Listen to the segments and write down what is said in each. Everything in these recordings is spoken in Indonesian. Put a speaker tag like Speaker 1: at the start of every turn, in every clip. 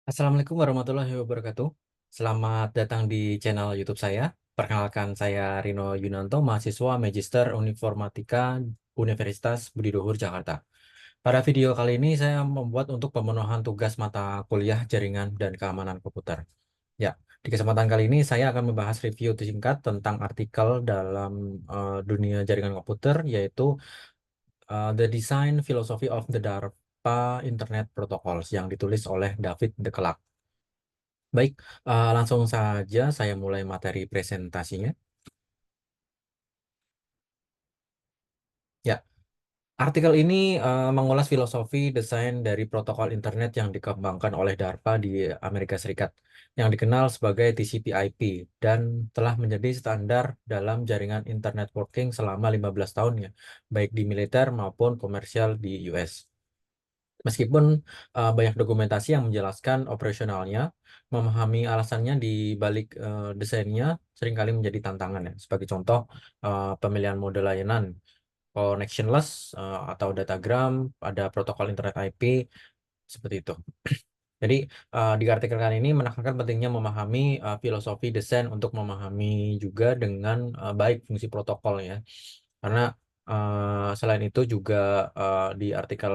Speaker 1: Assalamualaikum warahmatullahi wabarakatuh. Selamat datang di channel YouTube saya. Perkenalkan, saya Rino Yunanto, mahasiswa Magister Uniformatika Universitas Budi Luhur, Jakarta. Pada video kali ini saya membuat untuk pemenuhan tugas mata kuliah Jaringan dan Keamanan Komputer. Ya, di kesempatan kali ini saya akan membahas review singkat tentang artikel dalam dunia jaringan komputer, yaitu The Design Philosophy of the DARPA Internet Protocols yang ditulis oleh David de Klerk. Baik, langsung saja saya mulai materi presentasinya. Ya, artikel ini mengulas filosofi desain dari protokol internet yang dikembangkan oleh DARPA di Amerika Serikat, yang dikenal sebagai TCP/IP dan telah menjadi standar dalam jaringan internet networking selama 15 tahun ya, baik di militer maupun komersial di US. Meskipun banyak dokumentasi yang menjelaskan operasionalnya, memahami alasannya di balik desainnya seringkali menjadi tantangan ya. Sebagai contoh, pemilihan mode layanan connectionless atau datagram, ada protokol internet IP seperti itu. Jadi di artikel kali ini menekankan pentingnya memahami filosofi desain untuk memahami juga dengan baik fungsi protokol ya. Karena selain itu juga di artikel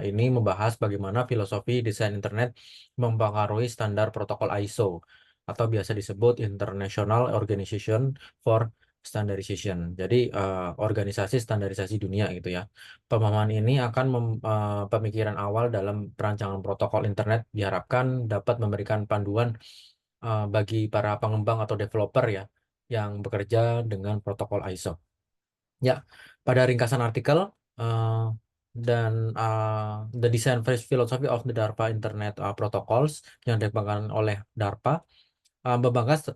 Speaker 1: ini membahas bagaimana filosofi desain internet mempengaruhi standar protokol ISO atau biasa disebut International Organization for Standardization. Jadi organisasi standarisasi dunia gitu ya. Pemahaman ini akan pemikiran awal dalam perancangan protokol internet diharapkan dapat memberikan panduan bagi para pengembang atau developer ya yang bekerja dengan protokol ISO. Ya, pada ringkasan artikel uh, dan The Design Philosophy of the DARPA Internet Protocols yang dikembangkan oleh DARPA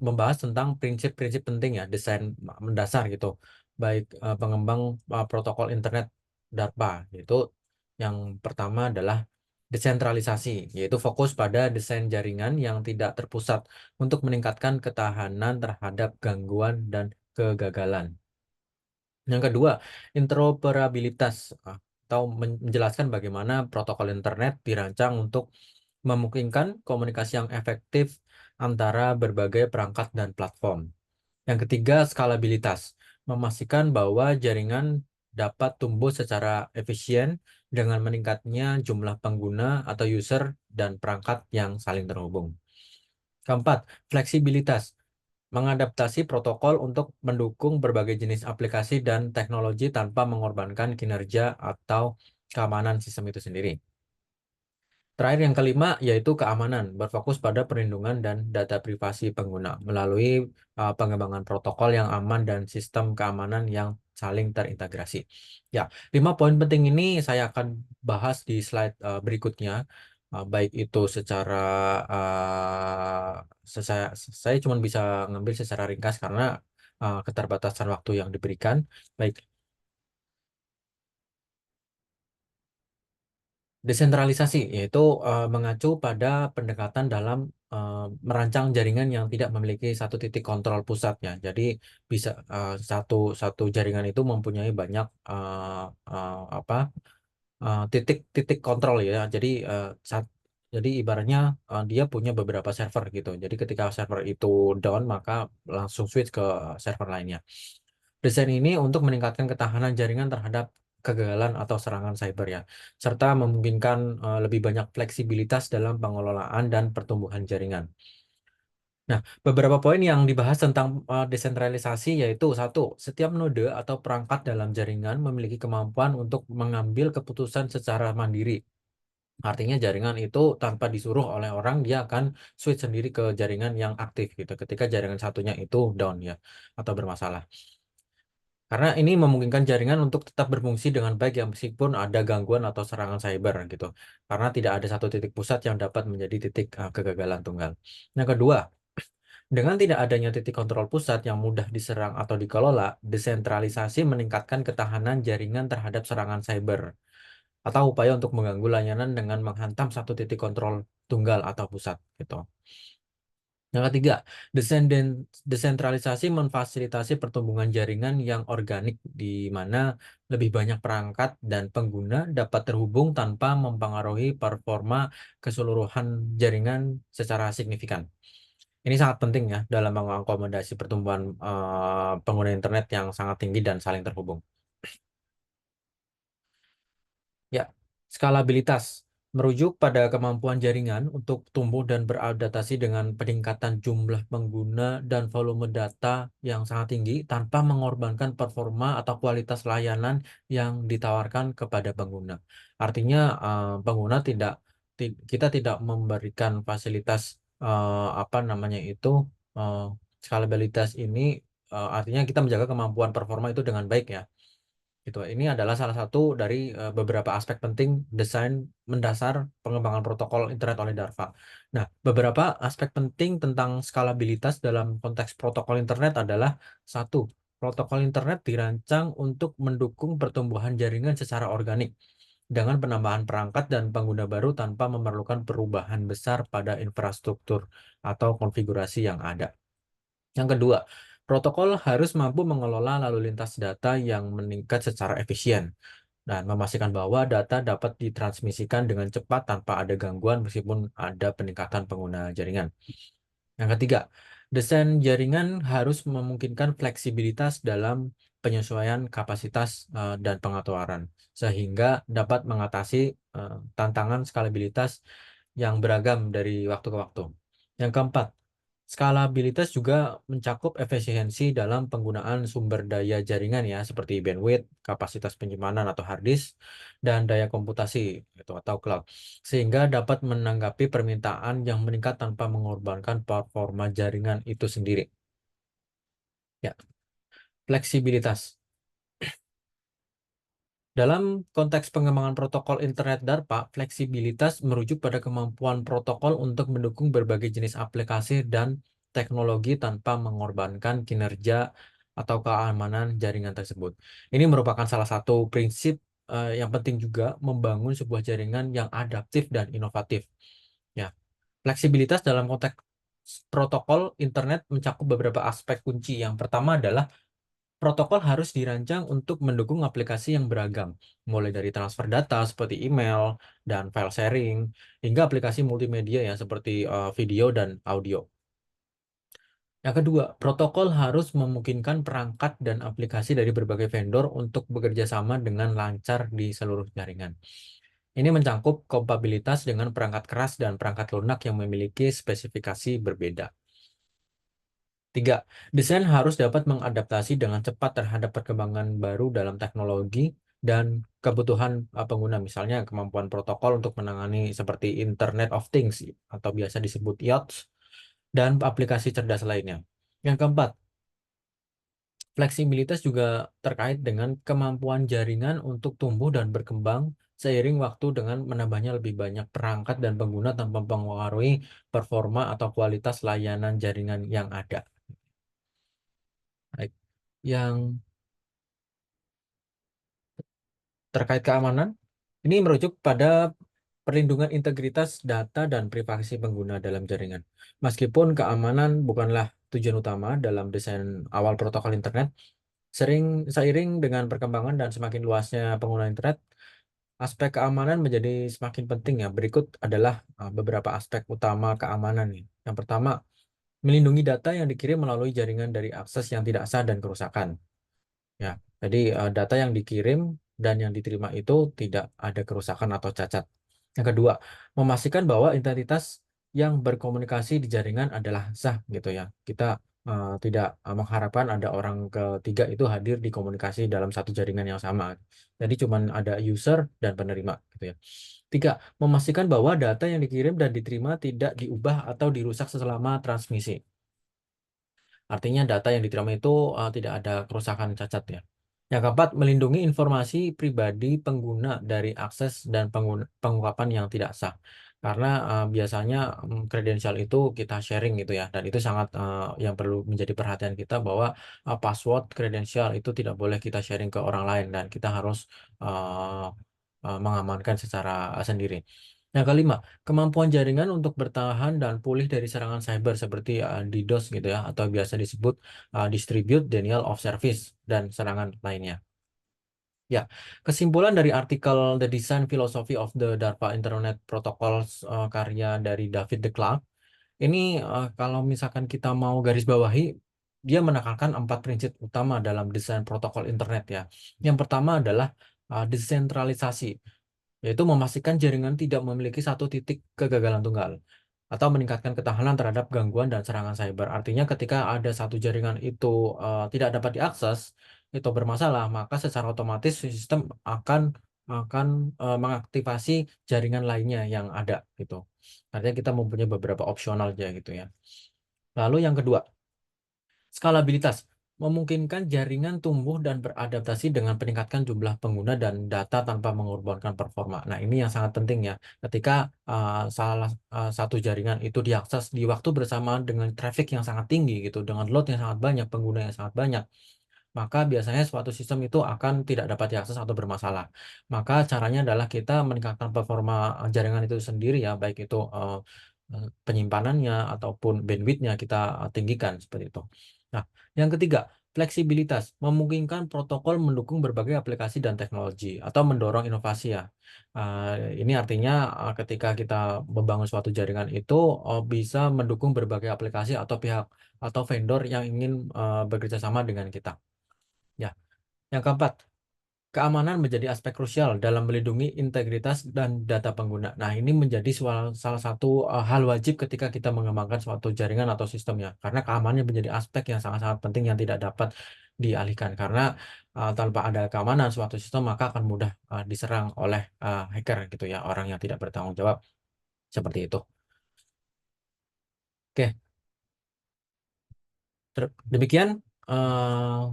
Speaker 1: membahas tentang prinsip-prinsip penting ya desain mendasar gitu, baik pengembang protokol internet DARPA, yaitu yang pertama adalah desentralisasi, yaitu fokus pada desain jaringan yang tidak terpusat untuk meningkatkan ketahanan terhadap gangguan dan kegagalan. Yang kedua, interoperabilitas atau menjelaskan bagaimana protokol internet dirancang untuk memungkinkan komunikasi yang efektif antara berbagai perangkat dan platform. Yang ketiga, skalabilitas, memastikan bahwa jaringan dapat tumbuh secara efisien dengan meningkatnya jumlah pengguna atau user dan perangkat yang saling terhubung. Keempat, fleksibilitas, mengadaptasi protokol untuk mendukung berbagai jenis aplikasi dan teknologi tanpa mengorbankan kinerja atau keamanan sistem itu sendiri. Terakhir yang kelima yaitu keamanan, berfokus pada perlindungan dan data privasi pengguna melalui pengembangan protokol yang aman dan sistem keamanan yang saling terintegrasi. Ya, 5 poin penting ini saya akan bahas di slide berikutnya. Baik itu secara saya cuma bisa ngambil secara ringkas karena keterbatasan waktu yang diberikan. Baik, desentralisasi yaitu mengacu pada pendekatan dalam eh, merancang jaringan yang tidak memiliki satu titik kontrol pusatnya. Jadi bisa satu satu jaringan itu mempunyai banyak apa titik-titik kontrol ya. Jadi jadi ibaratnya dia punya beberapa server gitu. Jadi ketika server itu down maka langsung switch ke server lainnya. Desain ini untuk meningkatkan ketahanan jaringan terhadap kegagalan atau serangan cyber ya, serta memungkinkan lebih banyak fleksibilitas dalam pengelolaan dan pertumbuhan jaringan. Nah, beberapa poin yang dibahas tentang desentralisasi yaitu satu, setiap node atau perangkat dalam jaringan memiliki kemampuan untuk mengambil keputusan secara mandiri. Artinya jaringan itu tanpa disuruh oleh orang, dia akan switch sendiri ke jaringan yang aktif gitu ketika jaringan satunya itu down ya atau bermasalah. Karena ini memungkinkan jaringan untuk tetap berfungsi dengan baik ya meskipun ada gangguan atau serangan cyber gitu. Karena tidak ada satu titik pusat yang dapat menjadi titik kegagalan tunggal. Yang kedua, dengan tidak adanya titik kontrol pusat yang mudah diserang atau dikelola, desentralisasi meningkatkan ketahanan jaringan terhadap serangan cyber atau upaya untuk mengganggu layanan dengan menghantam satu titik kontrol tunggal atau pusat gitu. Yang ketiga, desentralisasi memfasilitasi pertumbuhan jaringan yang organik di mana lebih banyak perangkat dan pengguna dapat terhubung tanpa mempengaruhi performa keseluruhan jaringan secara signifikan. Ini sangat penting ya dalam mengakomodasi pertumbuhan pengguna internet yang sangat tinggi dan saling terhubung. Ya, skalabilitas merujuk pada kemampuan jaringan untuk tumbuh dan beradaptasi dengan peningkatan jumlah pengguna dan volume data yang sangat tinggi tanpa mengorbankan performa atau kualitas layanan yang ditawarkan kepada pengguna. Artinya, pengguna kita tidak memberikan fasilitas apa namanya itu eh, skalabilitas ini artinya kita menjaga kemampuan performa itu dengan baik ya gitu. Ini adalah salah satu dari beberapa aspek penting desain mendasar pengembangan protokol internet oleh DARPA. Nah, beberapa aspek penting tentang skalabilitas dalam konteks protokol internet adalah satu, protokol internet dirancang untuk mendukung pertumbuhan jaringan secara organik dengan penambahan perangkat dan pengguna baru tanpa memerlukan perubahan besar pada infrastruktur atau konfigurasi yang ada. Yang kedua, protokol harus mampu mengelola lalu lintas data yang meningkat secara efisien dan memastikan bahwa data dapat ditransmisikan dengan cepat tanpa ada gangguan meskipun ada peningkatan pengguna jaringan. Yang ketiga, desain jaringan harus memungkinkan fleksibilitas dalam penyesuaian kapasitas dan pengaturan sehingga dapat mengatasi tantangan skalabilitas yang beragam dari waktu ke waktu. Yang keempat, skalabilitas juga mencakup efisiensi dalam penggunaan sumber daya jaringan ya, seperti bandwidth, kapasitas penyimpanan atau hard disk, dan daya komputasi gitu, atau cloud, sehingga dapat menanggapi permintaan yang meningkat tanpa mengorbankan performa jaringan itu sendiri. Ya, fleksibilitas. Dalam konteks pengembangan protokol internet DARPA, fleksibilitas merujuk pada kemampuan protokol untuk mendukung berbagai jenis aplikasi dan teknologi tanpa mengorbankan kinerja atau keamanan jaringan tersebut. Ini merupakan salah satu prinsip yang penting juga membangun sebuah jaringan yang adaptif dan inovatif. Ya, fleksibilitas dalam konteks protokol internet mencakup beberapa aspek kunci. Yang pertama adalah protokol harus dirancang untuk mendukung aplikasi yang beragam, mulai dari transfer data seperti email dan file sharing, hingga aplikasi multimedia ya seperti video dan audio. Yang kedua, protokol harus memungkinkan perangkat dan aplikasi dari berbagai vendor untuk bekerja sama dengan lancar di seluruh jaringan. Ini mencakup kompatibilitas dengan perangkat keras dan perangkat lunak yang memiliki spesifikasi berbeda. Tiga, desain harus dapat mengadaptasi dengan cepat terhadap perkembangan baru dalam teknologi dan kebutuhan pengguna, misalnya kemampuan protokol untuk menangani seperti Internet of Things atau biasa disebut IoT dan aplikasi cerdas lainnya. Yang keempat, fleksibilitas juga terkait dengan kemampuan jaringan untuk tumbuh dan berkembang seiring waktu dengan menambahnya lebih banyak perangkat dan pengguna tanpa mempengaruhi performa atau kualitas layanan jaringan yang ada. Baik. Yang terkait keamanan, ini merujuk pada perlindungan integritas data dan privasi pengguna dalam jaringan. Meskipun keamanan bukanlah tujuan utama dalam desain awal protokol internet, seiring dengan perkembangan dan semakin luasnya pengguna internet, aspek keamanan menjadi semakin penting ya. Berikut adalah beberapa aspek utama keamanan nih. Yang pertama, melindungi data yang dikirim melalui jaringan dari akses yang tidak sah dan kerusakan. Ya, jadi data yang dikirim dan yang diterima itu tidak ada kerusakan atau cacat. Yang kedua, memastikan bahwa identitas yang berkomunikasi di jaringan adalah sah gitu ya. Kita tidak mengharapkan ada orang ketiga itu hadir di komunikasi dalam satu jaringan yang sama. Jadi cuma ada user dan penerima gitu ya. Tiga, memastikan bahwa data yang dikirim dan diterima tidak diubah atau dirusak selama transmisi. Artinya data yang diterima itu tidak ada kerusakan cacat ya. Yang keempat, melindungi informasi pribadi pengguna dari akses dan pengungkapan yang tidak sah. Karena biasanya kredensial itu kita sharing gitu ya, dan itu sangat yang perlu menjadi perhatian kita bahwa password kredensial itu tidak boleh kita sharing ke orang lain dan kita harus uh, mengamankan secara sendiri. Yang kelima, kemampuan jaringan untuk bertahan dan pulih dari serangan cyber seperti DDoS gitu ya, atau biasa disebut Distribute Denial of Service dan serangan lainnya. Ya, kesimpulan dari artikel The Design Philosophy of the DARPA Internet Protocols karya dari David de Clark ini kalau misalkan kita mau garis bawahi, dia menekankan 4 prinsip utama dalam desain protokol internet ya. Yang pertama adalah desentralisasi, yaitu memastikan jaringan tidak memiliki satu titik kegagalan tunggal atau meningkatkan ketahanan terhadap gangguan dan serangan cyber. Artinya ketika ada satu jaringan itu tidak dapat diakses, itu bermasalah, maka secara otomatis sistem akan mengaktifasi jaringan lainnya yang ada gitu. Artinya kita mempunyai beberapa opsional aja gitu ya. Lalu yang kedua, skalabilitas memungkinkan jaringan tumbuh dan beradaptasi dengan peningkatkan jumlah pengguna dan data tanpa mengorbankan performa. Nah, ini yang sangat penting ya. Ketika salah satu jaringan itu diakses di waktu bersamaan dengan traffic yang sangat tinggi gitu, dengan load yang sangat banyak, pengguna yang sangat banyak, maka biasanya suatu sistem itu akan tidak dapat diakses atau bermasalah. Maka caranya adalah kita meningkatkan performa jaringan itu sendiri ya, baik itu penyimpanannya ataupun bandwidthnya kita tinggikan seperti itu. Nah, yang ketiga, fleksibilitas memungkinkan protokol mendukung berbagai aplikasi dan teknologi atau mendorong inovasi ya. Ini artinya ketika kita membangun suatu jaringan itu bisa mendukung berbagai aplikasi atau pihak atau vendor yang ingin bekerja sama dengan kita. Ya, yang keempat, keamanan menjadi aspek krusial dalam melindungi integritas dan data pengguna. Nah, ini menjadi salah satu hal wajib ketika kita mengembangkan suatu jaringan atau sistemnya, karena keamanan menjadi aspek yang sangat-sangat penting yang tidak dapat dialihkan. Karena tanpa ada keamanan suatu sistem maka akan mudah diserang oleh hacker gitu ya, orang yang tidak bertanggung jawab seperti itu. Oke, demikian. eh,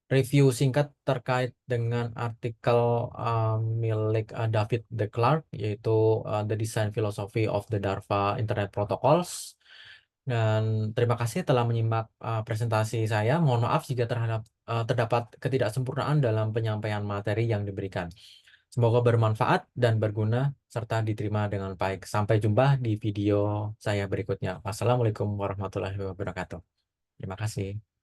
Speaker 1: Review singkat terkait dengan artikel milik David de Clark, yaitu The Design Philosophy of the DARPA Internet Protocols. Dan terima kasih telah menyimak presentasi saya. Mohon maaf jika terdapat ketidaksempurnaan dalam penyampaian materi yang diberikan. Semoga bermanfaat dan berguna serta diterima dengan baik. Sampai jumpa di video saya berikutnya. Wassalamualaikum warahmatullahi wabarakatuh. Terima kasih.